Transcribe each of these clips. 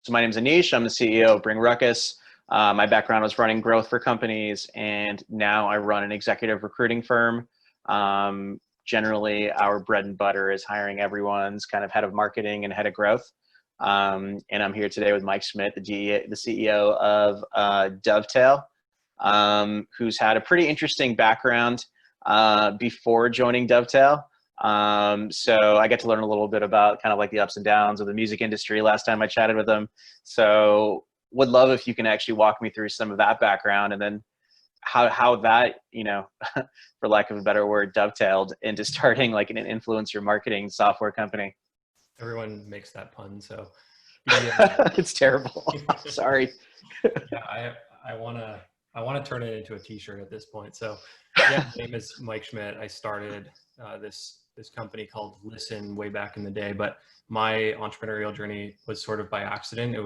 So my name is Anish. I'm the CEO of Bring Ruckus. My background was running growth for companies, and now I run an executive recruiting firm. Generally, our bread and butter is hiring everyone's kind of head of marketing and head of growth. And I'm here today with Mike Schmidt, the CEO of Dovetale, who's had a pretty interesting background before joining Dovetale. So I get to learn a little bit about kind of like the ups and downs of the music industry last time I chatted with him. So would love if you can actually walk me through some of that background, and then how that, for lack of a better word, dovetailed into starting like an influencer marketing software company. Everyone makes that pun, so it's terrible. Sorry. Yeah, I wanna turn it into a t-shirt at this point. So yeah, my name is Mike Schmidt. I started this company called Listn way back in the day, but my entrepreneurial journey was sort of by accident.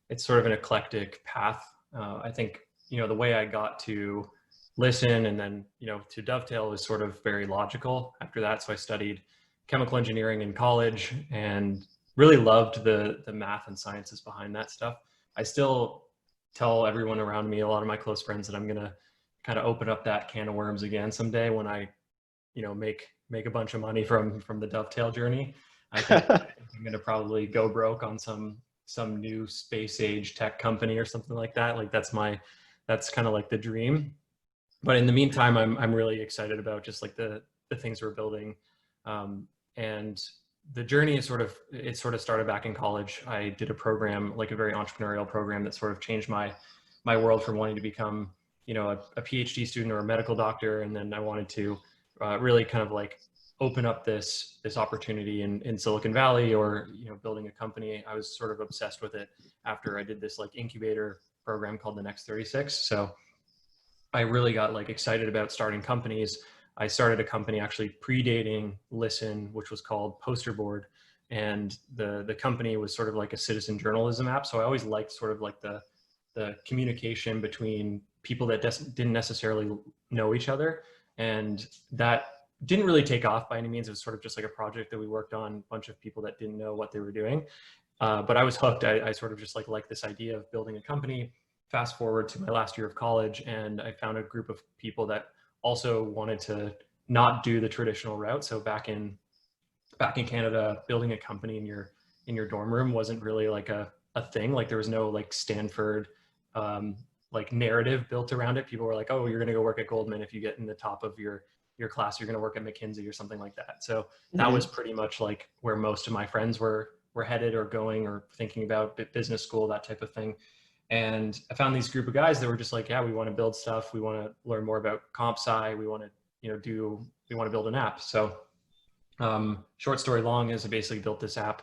It's sort of an eclectic path. I think, the way I got to Listn and then, to Dovetale was sort of very logical after that. So I studied chemical engineering in college and really loved the math and sciences behind that stuff. I still tell everyone around me, a lot of my close friends, that I'm going to kind of open up that can of worms again someday when I, make a bunch of money from the Dovetale journey. I think I'm going to probably go broke on some new space age tech company or something like that. Like that's kind of like the dream. But in the meantime, I'm really excited about just like the things we're building. And the journey is it sort of started back in college. I did a program, like a very entrepreneurial program, that sort of changed my world from wanting to become, a PhD student or a medical doctor. And then I wanted to really kind of like open up this opportunity in Silicon Valley, or, building a company. I was sort of obsessed with it after I did this like incubator program called the Next 36. So I really got like excited about starting companies. I started a company actually predating Listn, which was called Posterboard. And the company was sort of like a citizen journalism app. So I always liked sort of like the communication between people that didn't necessarily know each other. And that didn't really take off by any means. It was sort of just like a project that we worked on, a bunch of people that didn't know what they were doing. But I was hooked. I sort of just like this idea of building a company. Fast forward to my last year of college, and I found a group of people that also wanted to not do the traditional route. So back in Canada, building a company in your dorm room wasn't really like a thing. Like there was no like Stanford like narrative built around it. People were like, oh, you're going to go work at Goldman. If you get in the top of your class, you're going to work at McKinsey or something like that. So that was pretty much like where most of my friends were headed or going or thinking about business school, that type of thing. And I found these group of guys that were just like, yeah, we want to build stuff. We want to learn more about comp sci. We want to, we want to build an app. So short story long is I basically built this app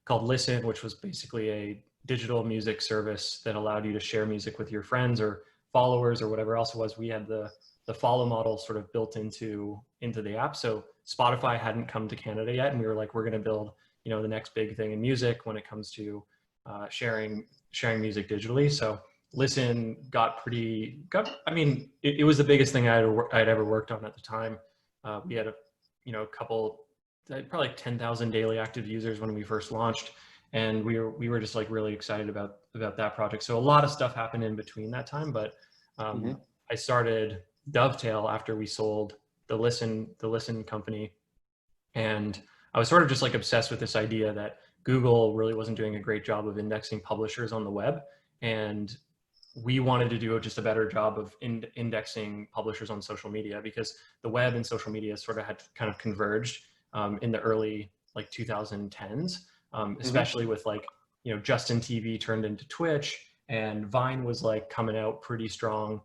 called Listn, which was basically a digital music service that allowed you to share music with your friends or followers or whatever else it was. We had the follow model sort of built into the app. So Spotify hadn't come to Canada yet. And we were like, we're going to build, the next big thing in music when it comes to sharing music digitally. So Listn it was the biggest thing I'd ever worked on at the time. We had a couple, probably like 10,000 daily active users when we first launched. And we were just like really excited about that project. So a lot of stuff happened in between that time, but I started Dovetale after we sold the Listn company. And I was sort of just like obsessed with this idea that Google really wasn't doing a great job of indexing publishers on the web. And we wanted to do just a better job of indexing publishers on social media, because the web and social media sort of had kind of converged in the early like 2010s, especially with like, Justin TV turned into Twitch, and Vine was like coming out pretty strong.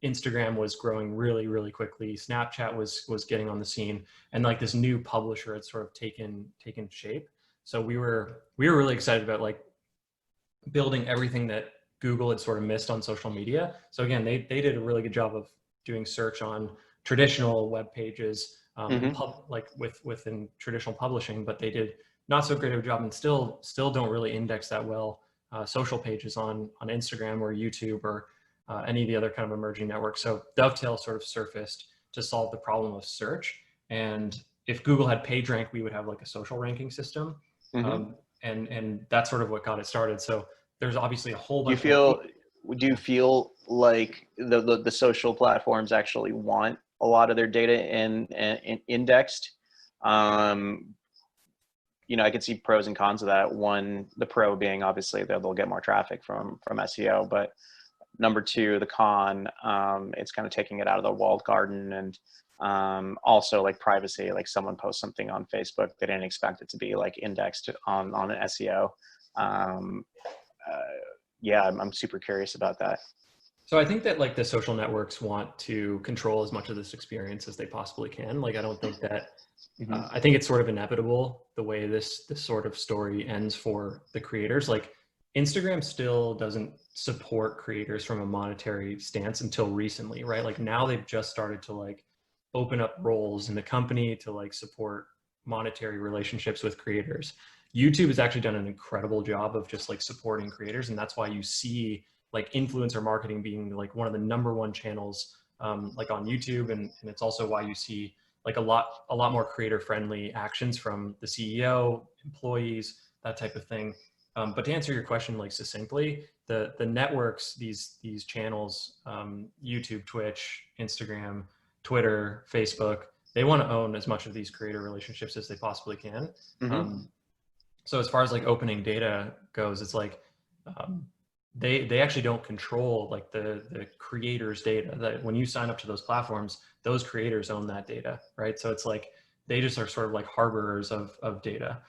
Instagram was growing really, really quickly. Snapchat was getting on the scene, and like this new publisher had sort of taken shape. So we were really excited about like building everything that Google had sort of missed on social media. So again, they did a really good job of doing search on traditional web pages, like within traditional publishing, but they did not so great of a job, and still don't really index that well social pages on Instagram or YouTube or any of the other kind of emerging networks. So Dovetale sort of surfaced to solve the problem of search. And if Google had PageRank, we would have like a social ranking system. and that's sort of what got it started. So there's obviously a whole Do you bunch more. feel like the social platforms actually want a lot of their data in indexed? You know, I could see pros and cons of that. One, the pro being obviously that they'll get more traffic from SEO, but number two, the con, it's kind of taking it out of the walled garden, and also like privacy. Like someone posts something on Facebook, they didn't expect it to be like indexed on an SEO. Yeah, I'm super curious about that. So I think that like the social networks want to control as much of this experience as they possibly can. Like I don't think that I think it's sort of inevitable the way this sort of story ends for the creators. Like Instagram still doesn't support creators from a monetary stance until recently, right? Like now they've just started to like open up roles in the company to like support monetary relationships with creators. YouTube has actually done an incredible job of just like supporting creators, and that's why you see like influencer marketing being like one of the #1 channels like on YouTube, and it's also why you see like a lot more creator friendly actions from the CEO, employees, that type of thing. But to answer your question like succinctly, the networks, these channels, YouTube, Twitch, Instagram, Twitter, Facebook, they want to own as much of these creator relationships as they possibly can. So as far as like opening data goes, it's like they actually don't control like the creators' data. That when you sign up to those platforms, those creators own that data, right? So it's like they just are sort of like harborers of data.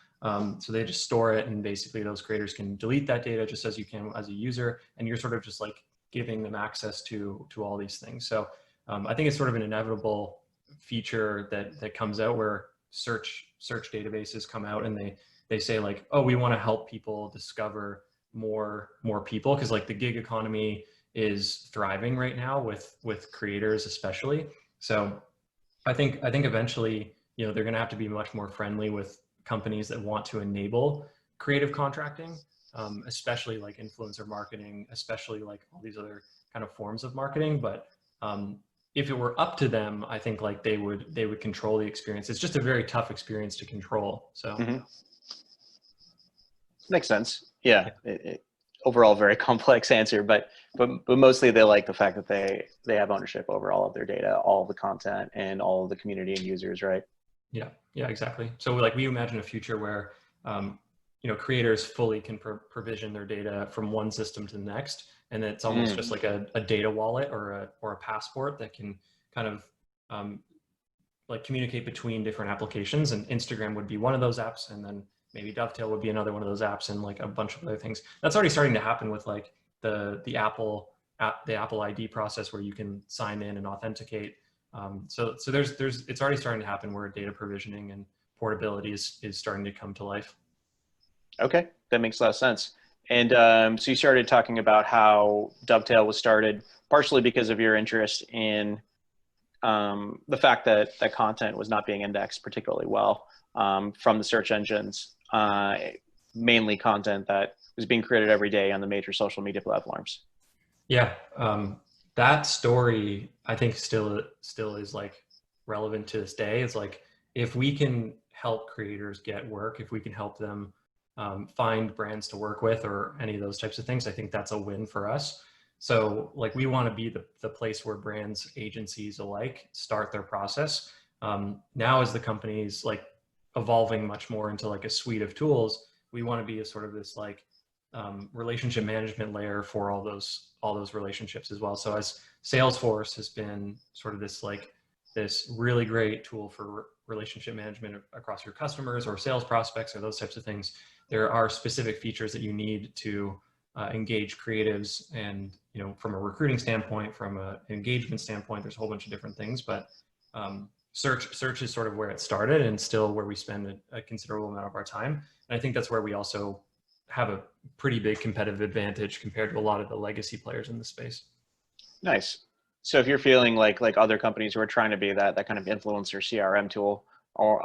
So they just store it, and basically those creators can delete that data just as you can as a user, and you're sort of just like giving them access to all these things. So I think it's sort of an inevitable feature that comes out where search databases come out and they say like, oh, we want to help people discover more people, because like the gig economy is thriving right now with creators especially. So I think eventually, you know, they're going to have to be much more friendly with companies that want to enable creative contracting, especially like influencer marketing, especially like all these other kind of forms of marketing. But if it were up to them, I think like they would control the experience. It's just a very tough experience to control. So makes sense. Yeah. Overall, very complex answer, but mostly they like the fact that they have ownership over all of their data, all of the content, and all of the community and users, right? Yeah, exactly. So like we imagine a future where you know, creators fully can provision their data from one system to the next, and it's almost just like a data wallet or a passport that can kind of like communicate between different applications. And Instagram would be one of those apps, and then maybe Dovetail would be another one of those apps, and like a bunch of other things. That's already starting to happen with like the Apple ID process, where you can sign in and authenticate. So there's it's already starting to happen where data provisioning and portability is starting to come to life. Okay, that makes a lot of sense. And so you started talking about how Dovetail was started partially because of your interest in the fact that that content was not being indexed particularly well from the search engines, mainly content that was being created every day on the major social media platforms. Yeah, that story I think still is like relevant to this day. It's like if we can help creators get work, if we can help them find brands to work with or any of those types of things, I think that's a win for us. So like we want to be the place where brands, agencies alike start their process. Now as the company's like evolving much more into like a suite of tools, we want to be a sort of this like relationship management layer for all those relationships as well. So as Salesforce has been sort of this like this really great tool for relationship management across your customers or sales prospects or those types of things, there are specific features that you need to engage creatives. And, you know, from a recruiting standpoint, from an engagement standpoint, there's a whole bunch of different things, but search is sort of where it started and still where we spend a considerable amount of our time. And I think that's where we also have a pretty big competitive advantage compared to a lot of the legacy players in the space. Nice. So if you're feeling like other companies who are trying to be that kind of influencer CRM tool, or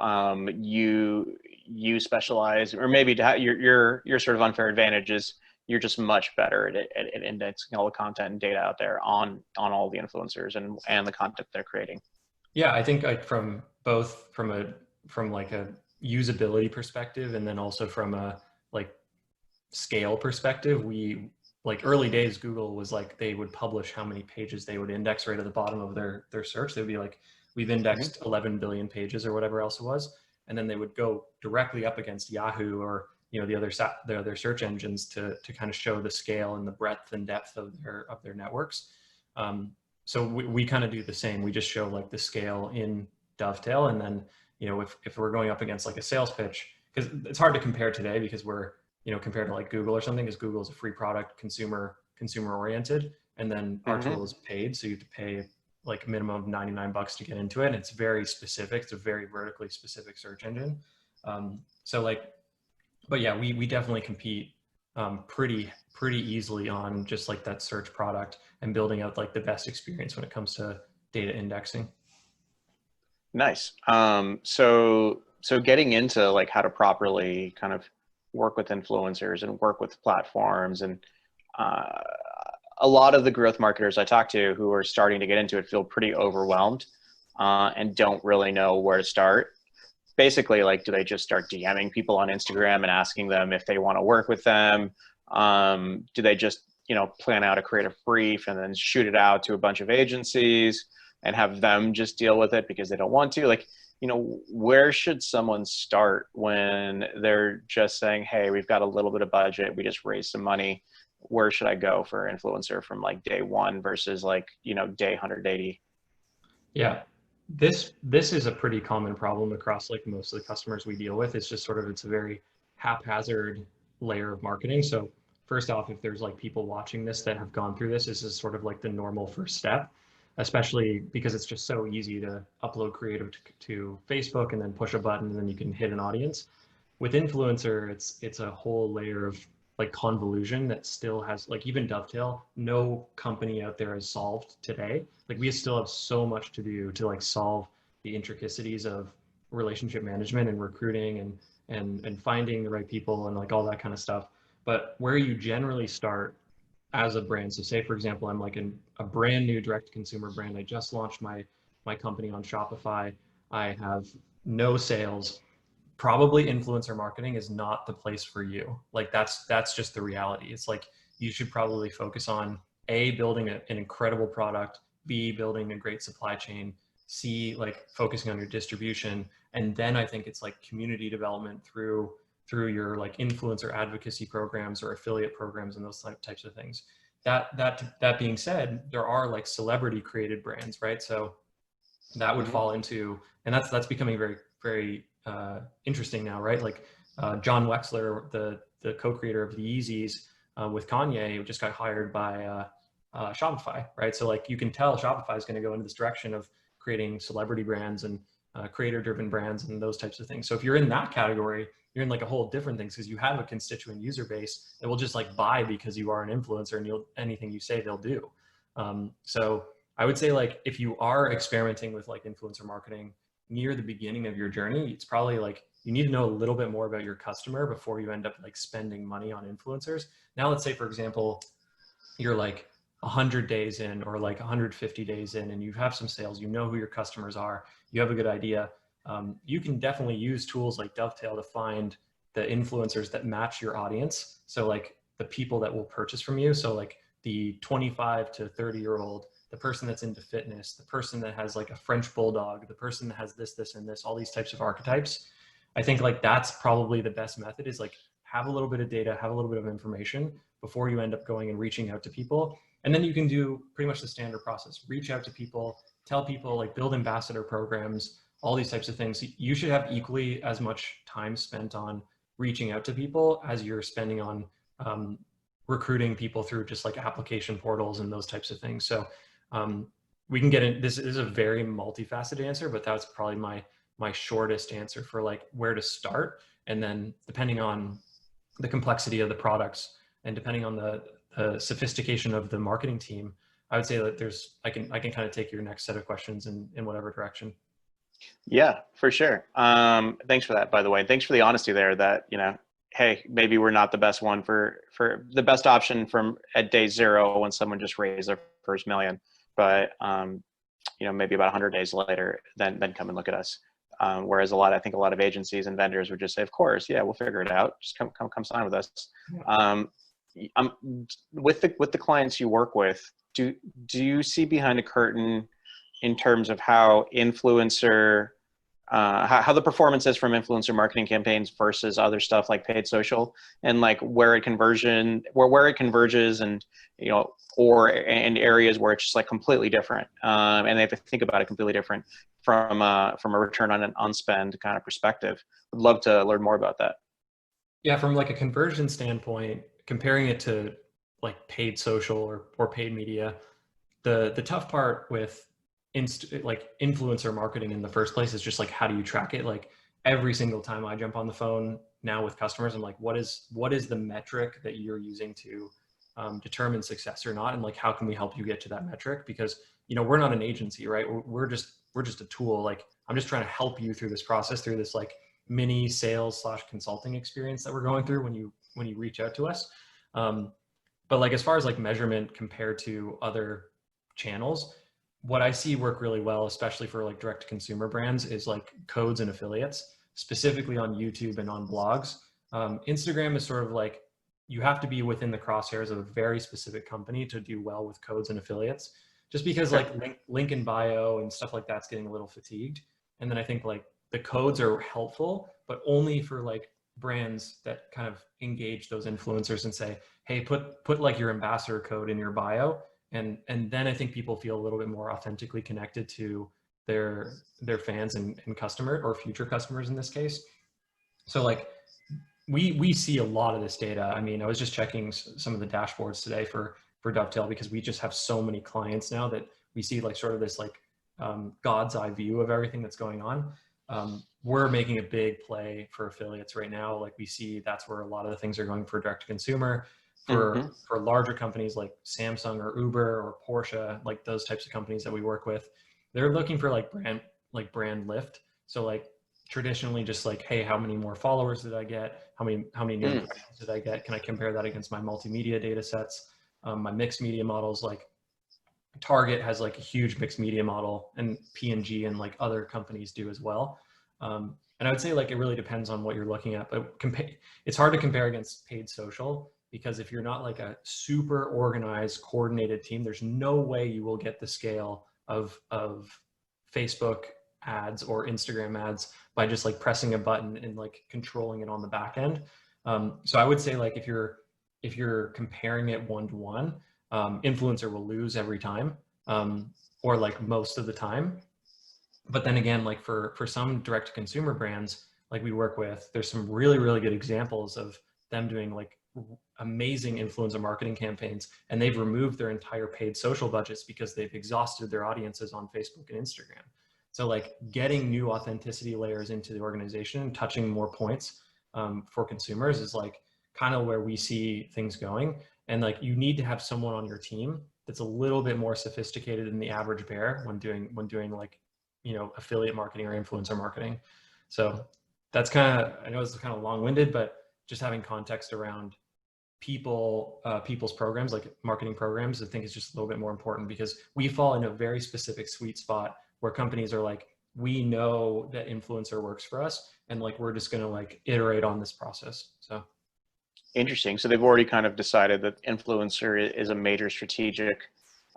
you specialize, or maybe your sort of unfair advantage is you're just much better at indexing all the content and data out there on all the influencers and the content they're creating. Yeah, I think like from like a usability perspective, and then also from a like scale perspective, we like early days, Google was like, they would publish how many pages they would index right at the bottom of their search. They'd be like, we've indexed 11 billion pages or whatever else it was. And then they would go directly up against Yahoo or, the other search engines to kind of show the scale and the breadth and depth of their networks. So we kind of do the same. We just show like the scale in Dovetail. And then, if we're going up against like a sales pitch, because it's hard to compare today because we're, compared to like Google or something, because Google is a free product, consumer oriented, and then our tool is paid. So you have to pay like a minimum of $99 to get into it. And it's very specific. It's a very vertically specific search engine. But yeah, we definitely compete pretty easily on just like that search product and building out like the best experience when it comes to data indexing. Nice. So getting into like how to properly kind of work with influencers and work with platforms, and a lot of the growth marketers I talk to who are starting to get into it feel pretty overwhelmed and don't really know where to start. Basically, like, do they just start DMing people on Instagram and asking them if they want to work with them? Do they just, plan out a creative brief and then shoot it out to a bunch of agencies and have them just deal with it because they don't want to? Like, where should someone start when they're just saying, hey, we've got a little bit of budget, we just raised some money, where should I go for influencer from like day one versus like, day 180? Yeah. This is a pretty common problem across like most of the customers we deal with. It's just it's a very haphazard layer of marketing. So first off, if there's like people watching this that have gone through this is sort of like the normal first step, especially because it's just so easy to upload creative to Facebook and then push a button and then you can hit an audience. With influencer, it's a whole layer of like convolution that still has, like, even Dovetail, no company out there has solved today. Like, we still have so much to do to like solve the intricacies of relationship management and recruiting and finding the right people and like all that kind of stuff. But where you generally start as a brand, so say for example, I'm like a brand new direct consumer brand. I just launched my company on Shopify. I have no sales. Probably influencer marketing is not the place for you. Like, that's just the reality. It's like, you should probably focus on A, building an incredible product, B, building a great supply chain, C, like focusing on your distribution. And then I think it's like community development through your like influencer advocacy programs or affiliate programs and those types of things. That being said, there are like celebrity created brands, right? So that would fall into, and that's becoming very, very interesting now, right? Like John Wexler, the co-creator of the Yeezys with Kanye, just got hired by Shopify, right? So like, you can tell Shopify is going to go into this direction of creating celebrity brands and creator-driven brands and those types of things. So if you're in that category, you're in like a whole different things, because you have a constituent user base that will just like buy because you are an influencer and anything you say they'll do. So I would say, like, if you are experimenting with like influencer marketing near the beginning of your journey, it's probably like, you need to know a little bit more about your customer before you end up like spending money on influencers. Now, let's say, for example, you're like 100 days in or like 150 days in and you have some sales, you know who your customers are, you have a good idea. You can definitely use tools like Dovetail to find the influencers that match your audience. So like the people that will purchase from you. So like the 25 to 30-year-old, the person that's into fitness, the person that has like a French bulldog, the person that has this and this, all these types of archetypes. I think like that's probably the best method, is like, have a little bit of data, have a little bit of information before you end up going and reaching out to people. And then you can do pretty much the standard process. Reach out to people, tell people, like, build ambassador programs, all these types of things. You should have equally as much time spent on reaching out to people as you're spending on recruiting people through just like application portals and those types of things. So we can get in, this is a very multifaceted answer, but that's probably my shortest answer for like where to start. And then depending on the complexity of the products and depending on the sophistication of the marketing team, I would say that I can kind of take your next set of questions in whatever direction. Yeah, for sure. Thanks for that, by the way. Thanks for the honesty there that, hey, maybe we're not the best one for the best option from at day zero when someone just raised their first million, but maybe about 100 days later, then come and look at us. Whereas I think a lot of agencies and vendors would just say, of course, yeah, we'll figure it out. Just come sign with us. With the clients you work with, do you see behind a curtain in terms of how influencer, how the performance is from influencer marketing campaigns versus other stuff like paid social, and like where it converges, and and areas where it's just like completely different, and they have to think about it completely different from a return on spend kind of perspective. Would love to learn more about that. Yeah, from like a conversion standpoint, comparing it to like paid social or paid media, the tough part with like influencer marketing in the first place is just like, how do you track it? Like every single time I jump on the phone now with customers, I'm like, what is the metric that you're using to determine success or not? And like, how can we help you get to that metric? Because, we're not an agency, right? We're just a tool. Like, I'm just trying to help you through this process, through this like mini sales / consulting experience that we're going through when you reach out to us. But like, as far as like measurement compared to other channels, what I see work really well, especially for like direct to consumer brands, is like codes and affiliates, specifically on YouTube and on blogs. Instagram is sort of like, you have to be within the crosshairs of a very specific company to do well with codes and affiliates, just because like link in bio and stuff like that's getting a little fatigued. And then I think like the codes are helpful, but only for like brands that kind of engage those influencers and say, hey, put like your ambassador code in your bio. And then I think people feel a little bit more authentically connected to their fans and customer, or future customers in this case. So like we see a lot of this data. I mean, I was just checking some of the dashboards today for Dovetale, because we just have so many clients now that we see like sort of this like God's eye view of everything that's going on. We're making a big play for affiliates right now. Like we see that's where a lot of the things are going for direct to consumer. For larger companies like Samsung or Uber or Porsche, like those types of companies that we work with, they're looking for like brand lift. So like traditionally just like, hey, how many more followers did I get? How many new impressions did I get? Can I compare that against my multimedia data sets? My mixed media models, like Target has like a huge mixed media model, and P&G and like other companies do as well. And I would say like it really depends on what you're looking at, but it's hard to compare against paid social, because if you're not like a super organized, coordinated team, there's no way you will get the scale of Facebook ads or Instagram ads by just like pressing a button and like controlling it on the back end. So I would say like if you're comparing it one-to-one, influencer will lose every time, or like most of the time. But then again, like for some direct to consumer brands like we work with, there's some really, really good examples of them doing like amazing influencer marketing campaigns, and they've removed their entire paid social budgets because they've exhausted their audiences on Facebook and Instagram. So like getting new authenticity layers into the organization and touching more points for consumers is like kind of where we see things going. And like you need to have someone on your team that's a little bit more sophisticated than the average bear when doing like, affiliate marketing or influencer marketing. So that's kind of, I know it's kind of long-winded, but just having context around people's programs, like marketing programs, I think is just a little bit more important, because we fall in a very specific sweet spot where companies are like, we know that influencer works for us, and like we're just going to like iterate on this process. So interesting. So they've already kind of decided that influencer is a major strategic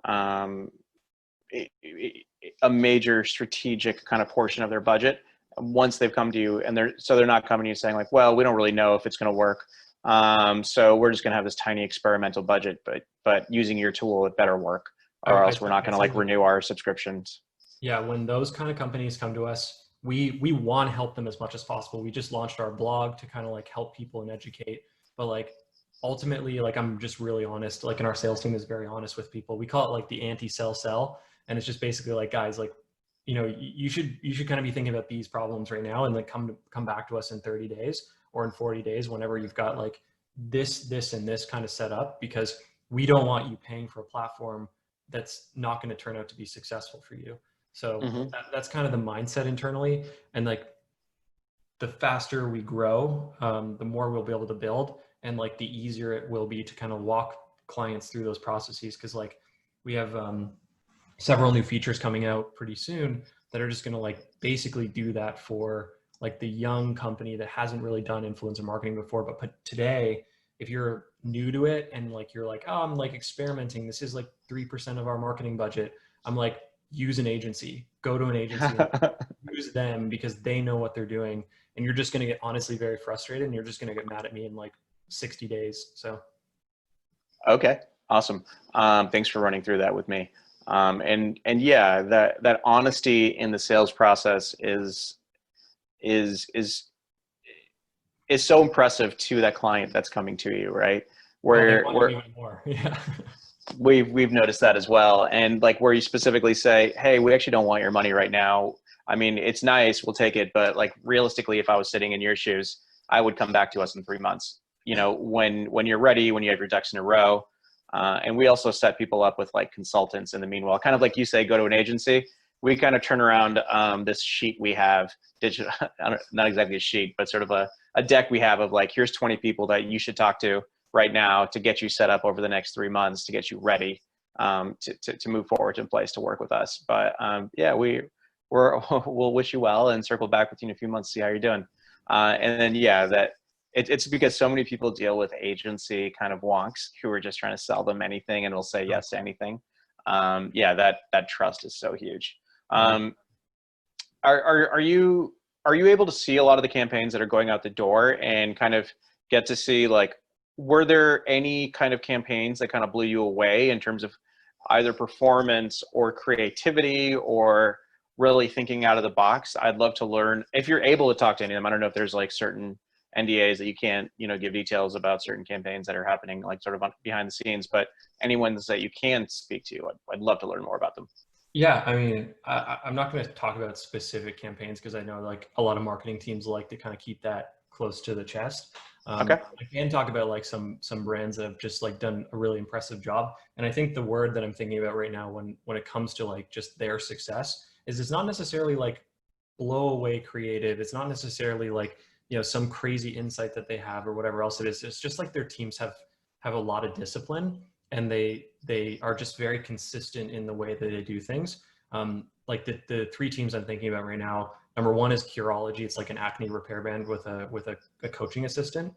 kind of portion of their budget once they've come to you, and they're not coming to you saying like, well, we don't really know if it's going to work, so we're just going to have this tiny experimental budget, but using your tool it better work, or else we're not going to like renew our subscriptions. Yeah, when those kind of companies come to us, we want to help them as much as possible. We just launched our blog to kind of like help people and educate, but like ultimately, like I'm just really honest, like, and our sales team is very honest with people. We call it like the anti-sell. And it's just basically like, guys, like, you should kind of be thinking about these problems right now, and like come back to us in 30 days or in 40 days, whenever you've got like this and this kind of set up, because we don't want you paying for a platform that's not going to turn out to be successful for you. So that's kind of the mindset internally. And like the faster we grow, the more we'll be able to build, and like the easier it will be to kind of walk clients through those processes. Cause like we have several new features coming out pretty soon that are just going to like basically do that for like the young company that hasn't really done influencer marketing before. But today, if you're new to it and like, you're like, oh, I'm like experimenting, this is like 3% of our marketing budget. I'm like, use an agency, go to an agency and use them, because they know what they're doing. And you're just going to get honestly very frustrated, and you're just going to get mad at me in like 60 days. So. Okay, awesome. Thanks for running through that with me. And yeah, that honesty in the sales process is so impressive to that client that's coming to you, right? Where even more. Yeah. We've noticed that as well. And like where you specifically say, hey, we actually don't want your money right now. I mean, it's nice, we'll take it, but like realistically, if I was sitting in your shoes, I would come back to us in 3 months. You know, when you're ready, when you have your ducks in a row. And we also set people up with like consultants in the meanwhile, kind of like you say, go to an agency. We kind of turn around this sheet we have, digital, not exactly a sheet, but sort of a deck we have of like, here's 20 people that you should talk to right now to get you set up over the next 3 months to get you ready to move forward to a place to work with us. But yeah, we'll wish you well and circle back with you in a few months, see how you're doing. And then yeah, it's because so many people deal with agency kind of wonks who are just trying to sell them anything and will say yes to anything. Yeah, that trust is so huge. Are you able to see a lot of the campaigns that are going out the door and kind of get to see like, were there any kind of campaigns that kind of blew you away in terms of either performance or creativity or really thinking out of the box? I'd love to learn if you're able to talk to any of them. I don't know if there's like certain NDAs that you can't, give details about certain campaigns that are happening like sort of behind the scenes, but any ones that you can speak to, I'd love to learn more about them. Yeah, I mean, I'm not going to talk about specific campaigns because I know like a lot of marketing teams like to kind of keep that close to the chest. Okay. I can talk about like some brands that have just like done a really impressive job. And I think the word that I'm thinking about right now when it comes to like just their success is it's not necessarily like blow away creative. It's not necessarily like, some crazy insight that they have or whatever else it is. It's just like their teams have a lot of discipline, and they are just very consistent in the way that they do things. Like the 3 teams I'm thinking about right now, number 1 is Curology. It's like an acne repair band with a coaching assistant.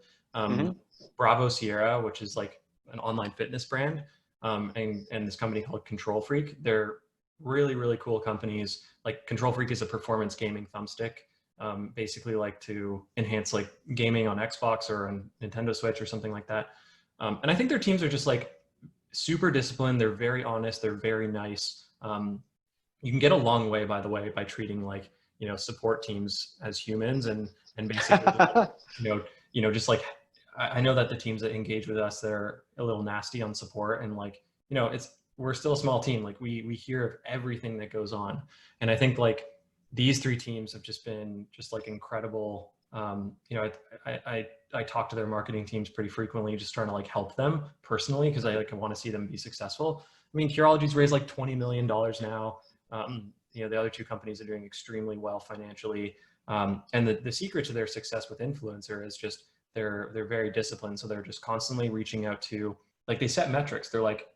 Bravo Sierra, which is like an online fitness brand, and this company called Control Freak. They're really, really cool companies. Like Control Freak is a performance gaming thumbstick, basically like to enhance like gaming on Xbox or on Nintendo Switch or something like that. And I think their teams are just like super disciplined. They're very honest. They're very nice. You can get a long way, by the way, by treating like, support teams as humans and basically, just like, I know that the teams that engage with us, they're a little nasty on support, and like, we're still a small team. Like we hear of everything that goes on. And I think like these 3 teams have just been just like incredible. I talk to their marketing teams pretty frequently, just trying to like help them personally, because I want to see them be successful. I mean, Curology's raised like $20 million now. The other 2 companies are doing extremely well financially. And the secret to their success with influencer is just they're very disciplined. So they're just constantly reaching out to, like, they set metrics. They're like,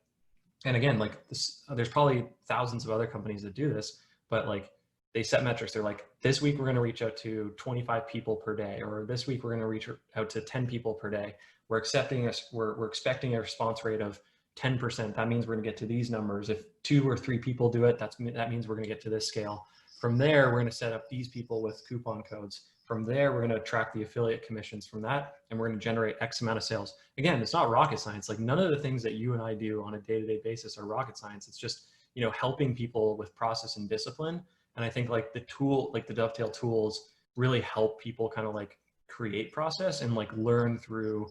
and again, like this, there's probably thousands of other companies that do this, but like they set metrics. They're like, this week we're going to reach out to 25 people per day, or this week we're going to reach out to 10 people per day. We're expecting a response rate of 10%. That means we're going to get to these numbers. If 2 or 3 people do it, that means we're going to get to this scale. From there, we're going to set up these people with coupon codes. From there, we're going to track the affiliate commissions from that, and we're going to generate X amount of sales. Again, it's not rocket science. Like none of the things that you and I do on a day-to-day basis are rocket science. It's just, helping people with process and discipline. And I think like the Dovetail tools really help people kind of like create process and like learn through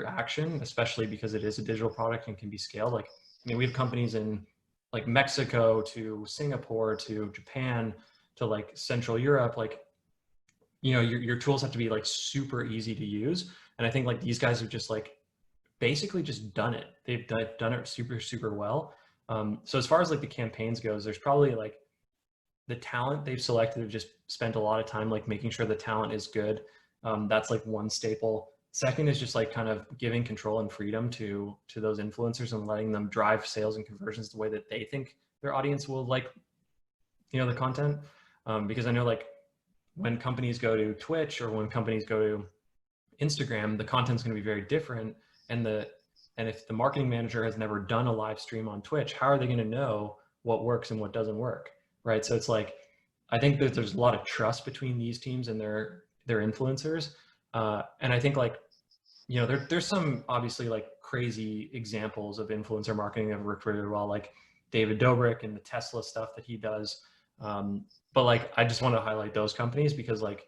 action, especially because it is a digital product and can be scaled. Like, I mean, we have companies in like Mexico to Singapore to Japan to like Central Europe. Like, your tools have to be like super easy to use. And I think like these guys have just like basically just done it. They've done it super, super well. So as far as like the campaigns goes, there's probably like the talent they've selected have just spent a lot of time like making sure the talent is good. That's like one staple. Second is just like kind of giving control and freedom to those influencers and letting them drive sales and conversions the way that they think their audience will like, the content. Because I know like when companies go to Twitch or when companies go to Instagram, the content's going to be very different. And if the marketing manager has never done a live stream on Twitch, how are they going to know what works and what doesn't work? Right. So it's like, I think that there's a lot of trust between these teams and their influencers. And I think like, you know, there's some obviously like crazy examples of influencer marketing that have worked really well, like David Dobrik and the Tesla stuff that he does. But like, I just want to highlight those companies because like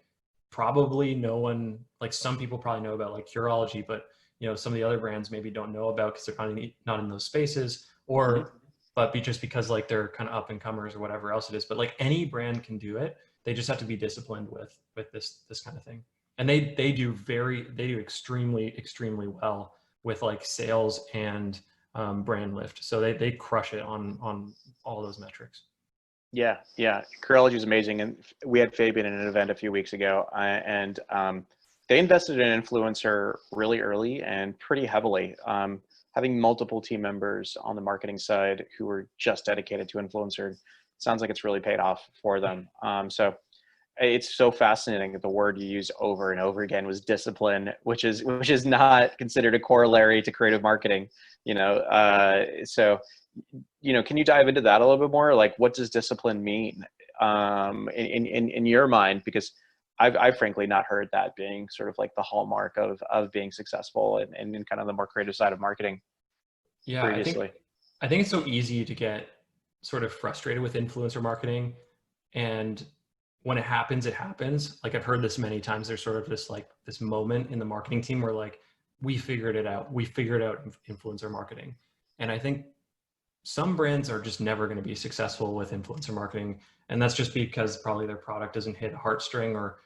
probably no one, like some people probably know about like Curology, but you know, some of the other brands maybe don't know about because they're not in those spaces, or but just because like they're kind of up and comers or whatever else it is. But like any brand can do it. They just have to be disciplined with this kind of thing. And they do extremely well with like sales and brand lift. So they crush it on all those metrics. Yeah, yeah. Curology is amazing, and we had Fabian at an event a few weeks ago, and they invested in influencer really early and pretty heavily. Having multiple team members on the marketing side who were just dedicated to influencer sounds like it's really paid off for them. So it's so fascinating that the word you use over and over again was discipline, which is not considered a corollary to creative marketing. You know, so you know, can you dive into that a little bit more? Like, what does discipline mean in your mind? Because I've frankly not heard that being sort of like the hallmark of being successful and in kind of the more creative side of marketing Yeah, previously. I think it's so easy to get sort of frustrated with influencer marketing, and when it happens, it happens. Like I've heard this many times. There's sort of this moment in the marketing team where like we figured it out. We figured out influencer marketing, and I think some brands are just never going to be successful with influencer marketing, and that's just because probably their product doesn't hit a heartstring or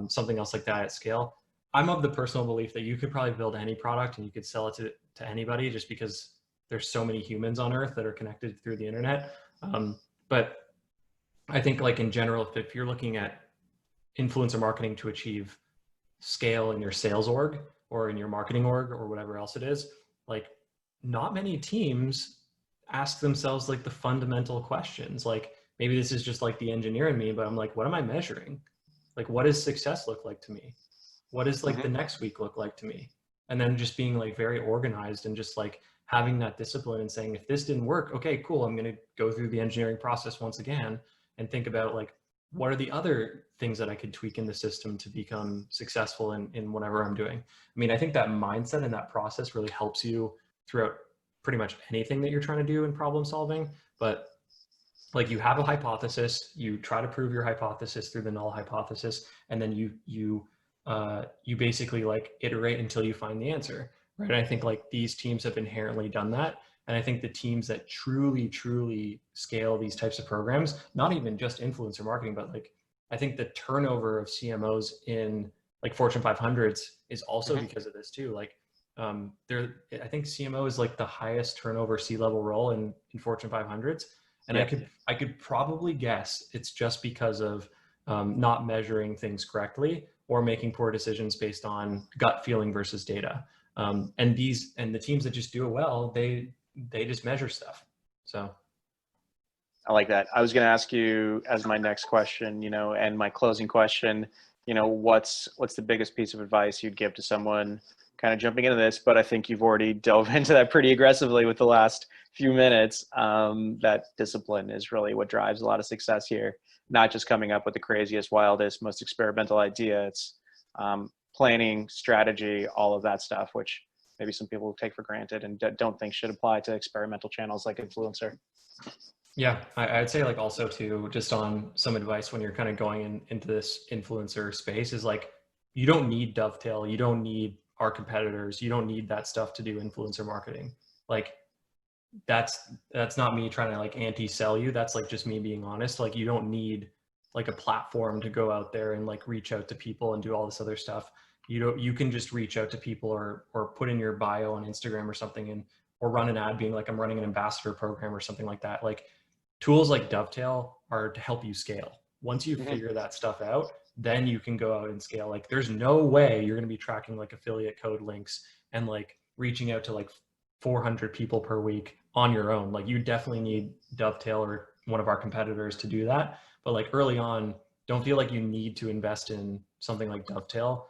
something else like that at scale. I'm of the personal belief that you could probably build any product and you could sell it to anybody just because there's so many humans on earth that are connected through the internet. But I think like in general, if you're looking at influencer marketing to achieve scale in your sales org or in your marketing org or whatever else it is, like not many teams ask themselves like the fundamental questions. Like maybe this is just like the engineer in me, but I'm like, what am I measuring? Like, what does success look like to me? What does like the next week look like to me? And then just being like very organized and just like having that discipline and saying, if this didn't work, okay, cool. I'm going to go through the engineering process once again and think about like, what are the other things that I could tweak in the system to become successful in whatever I'm doing? I mean, I think that mindset and that process really helps you throughout pretty much anything that you're trying to do in problem solving. But like you have a hypothesis, you try to prove your hypothesis through the null hypothesis, and then you basically like iterate until you find the answer, right? And I think like these teams have inherently done that. And I think the teams that truly scale these types of programs, not even just influencer marketing, but like I think the turnover of CMOs in like Fortune 500s is also because of this too. Like I think CMO is like the highest turnover C-level role in Fortune 500s. And I could probably guess it's just because of not measuring things correctly or making poor decisions based on gut feeling versus data. And the teams that just do it well, they just measure stuff. So I like that. I was going to ask you as my next question, you know, and my closing question, you know, what's the biggest piece of advice you'd give to someone kind of jumping into this? But I think you've already dove into that pretty aggressively with the last few minutes. That discipline is really what drives a lot of success here. Not just coming up with the craziest, wildest, most experimental idea. It's planning, strategy, all of that stuff, which maybe some people take for granted and don't think should apply to experimental channels like influencer. Yeah, I'd say like also too, just on some advice when you're kind of going into this influencer space is like, you don't need Dovetail. You don't need our competitors. You don't need that stuff to do influencer marketing. Like that's not me trying to like anti-sell you. That's like just me being honest. Like you don't need like a platform to go out there and like reach out to people and do all this other stuff. You can just reach out to people or put in your bio on Instagram or something or run an ad being like, I'm running an ambassador program or something like that. Like tools like Dovetail are to help you scale. Once you figure that stuff out, then you can go out and scale. Like there's no way you're going to be tracking like affiliate code links and like reaching out to like 400 people per week on your own. Like you definitely need Dovetail one of our competitors to do that. But like early on, don't feel like you need to invest in something like Dovetale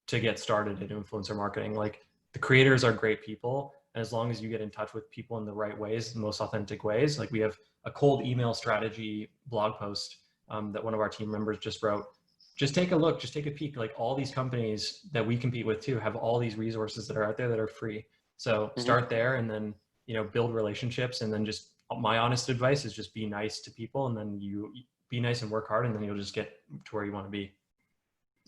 to get started in influencer marketing. Like the creators are great people. And as long as you get in touch with people in the right ways, the most authentic ways, like we have a cold email strategy blog post that one of our team members just wrote. Just take a look, just take a peek. Like all these companies that we compete with too have all these resources that are out there that are free. So start there, and then, you know, build relationships. And then just my honest advice is just be nice to people, and then you be nice and work hard, and then you'll just get to where you want to be.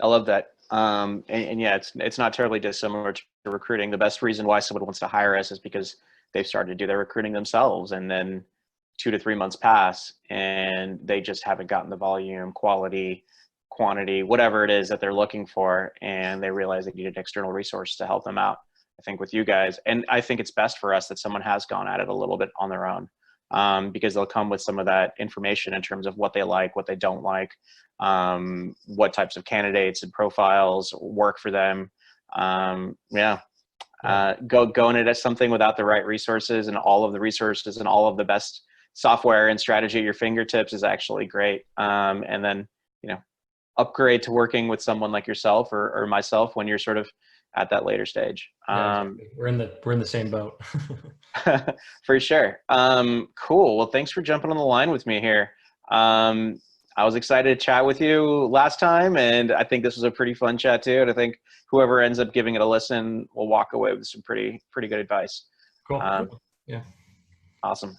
I love that. And yeah, it's not terribly dissimilar to recruiting. The best reason why someone wants to hire us is because they've started to do their recruiting themselves, and then 2 to 3 months pass and they just haven't gotten the volume, quality, quantity, whatever it is that they're looking for, and they realize they need an external resource to help them out. I think with you guys, and I think it's best for us that someone has gone at it a little bit on their own, because they'll come with some of that information in terms of what they like, what they don't like, what types of candidates and profiles work for them. Going into something without the right resources and all of the resources and all of the best software and strategy at your fingertips is actually great. And then, you know, upgrade to working with someone like yourself or myself when you're sort of at that later stage. Exactly. We're in the same boat. For sure. Cool. Well, thanks for jumping on the line with me here. I was excited to chat with you last time, and I think this was a pretty fun chat too. And I think whoever ends up giving it a listen will walk away with some pretty good advice. Cool. Yeah. Awesome.